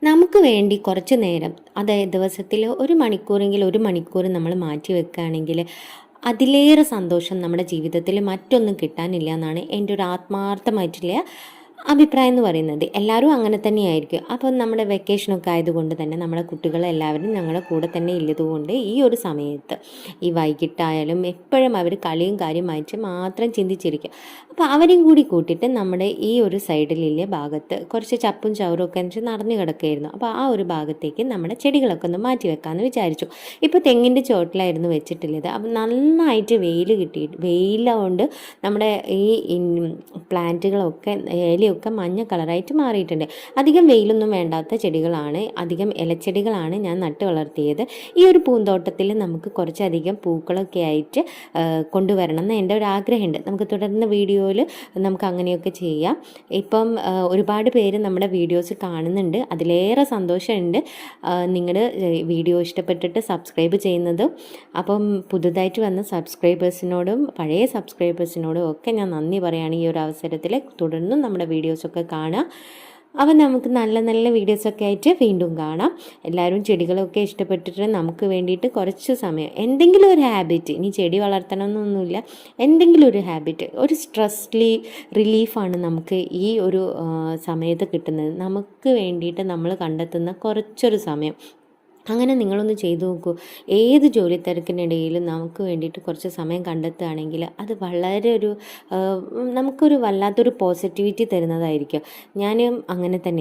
നമുക്ക് വേണ്ടി കുറച്ച് നേരം, അതായത് ദിവസത്തിൽ 1 മണിക്കൂറെങ്കിൽ 1 മണിക്കൂർ നമ്മൾ മാറ്റി വെക്കുകയാണെങ്കിൽ അതിലേറെ സന്തോഷം നമ്മുടെ ജീവിതത്തിൽ മറ്റൊന്നും കിട്ടാനില്ല എന്നാണ് എൻ്റെ ഒരു ആത്മാർത്ഥമായിട്ടുള്ള അഭിപ്രായം എന്ന് പറയുന്നത്. എല്ലാവരും അങ്ങനെ തന്നെയായിരിക്കും. അപ്പം നമ്മുടെ വെക്കേഷനൊക്കെ ആയതുകൊണ്ട് തന്നെ നമ്മുടെ കുട്ടികളെല്ലാവരും ഞങ്ങളുടെ കൂടെ തന്നെ ഉള്ളതുകൊണ്ട് ഈ ഒരു സമയത്ത് ഈ വൈകിട്ടായാലും എപ്പോഴും അവർ കളിയും കാര്യമായിട്ട് മാത്രം ചിന്തിച്ചിരിക്കും. അപ്പോൾ അവരെയും കൂടി കൂട്ടിയിട്ട് നമ്മുടെ ഈ ഒരു സൈഡിലുള്ള ഭാഗത്ത് കുറച്ച് ചപ്പും ചവറും ഒക്കെ എന്ന് നിറഞ്ഞു കിടക്കുകയായിരുന്നു. അപ്പോൾ ആ ഒരു ഭാഗത്തേക്ക് നമ്മുടെ ചെടികളൊക്കെ ഒന്ന് മാറ്റി വെക്കാമെന്ന് വിചാരിച്ചു. ഇപ്പോൾ തെങ്ങിൻ്റെ ചോട്ടിലായിരുന്നു വെച്ചിട്ടുള്ളത്. അപ്പം നന്നായിട്ട് വെയിൽ കിട്ടിയിട്ട് വെയിലുകൊണ്ട് നമ്മുടെ ഈ പ്ലാന്റുകളൊക്കെ ഇലയൊക്കെ മഞ്ഞ കളറായിട്ട് മാറിയിട്ടുണ്ട്. അധികം വെയിലൊന്നും വേണ്ടാത്ത ചെടികളാണ്, അധികം ഇലച്ചെടികളാണ് ഞാൻ നട്ട് വളർത്തിയത്. ഈ ഒരു പൂന്തോട്ടത്തിൽ നമുക്ക് കുറച്ചധികം പൂക്കളൊക്കെ ആയിട്ട് കൊണ്ടുവരണം എന്ന് എൻ്റെ ഒരു ആഗ്രഹമുണ്ട്. നമുക്ക് തുടർന്ന് വീഡിയോയിൽ നമുക്ക് അങ്ങനെയൊക്കെ ചെയ്യാം. ഇപ്പം ഒരുപാട് പേര് നമ്മുടെ വീഡിയോസ് കാണുന്നുണ്ട്, അതിലേറെ സന്തോഷമുണ്ട്. നിങ്ങൾ വീഡിയോ ഇഷ്ടപ്പെട്ടിട്ട് സബ്സ്ക്രൈബ് ചെയ്യുന്നതും അപ്പം പുതുതായിട്ട് വന്ന സബ്സ്ക്രൈബേഴ്സിനോടും പഴയ സബ്സ്ക്രൈബേഴ്സിനോടും ഒക്കെ ഞാൻ നന്ദി പറയുകയാണ് ഈ ഒരു അവസരത്തിൽ. തുടർന്നും നമ്മുടെ വീഡിയോസൊക്കെ കാണാം. അപ്പം നമുക്ക് നല്ല നല്ല വീഡിയോസൊക്കെ ആയിട്ട് വീണ്ടും കാണാം. എല്ലാവരും ചെടികളൊക്കെ ഇഷ്ടപ്പെട്ടിട്ട് നമുക്ക് വേണ്ടിയിട്ട് കുറച്ച് സമയം എന്തെങ്കിലും ഒരു ഹാബിറ്റ്, ഇനി ചെടി വളർത്തണമെന്നൊന്നുമില്ല, എന്തെങ്കിലും ഒരു ഹാബിറ്റ്, ഒരു സ്ട്രെസ് റിലീഫാണ് നമുക്ക് ഈ ഒരു സമയത്ത് കിട്ടുന്നത്. നമുക്ക് വേണ്ടിയിട്ട് നമ്മൾ കണ്ടെത്തുന്ന കുറച്ചൊരു സമയം. അങ്ങനെ നിങ്ങളൊന്ന് ചെയ്തു നോക്കൂ. ഏത് ജോലി തിരക്കിനിടയിലും നമുക്ക് വേണ്ടിയിട്ട് കുറച്ച് സമയം കണ്ടെത്തുകയാണെങ്കിൽ അത് വളരെ നമുക്കൊരു വല്ലാത്തൊരു പോസിറ്റിവിറ്റി തരുന്നതായിരിക്കും. ഞാനും അങ്ങനെ തന്നെ.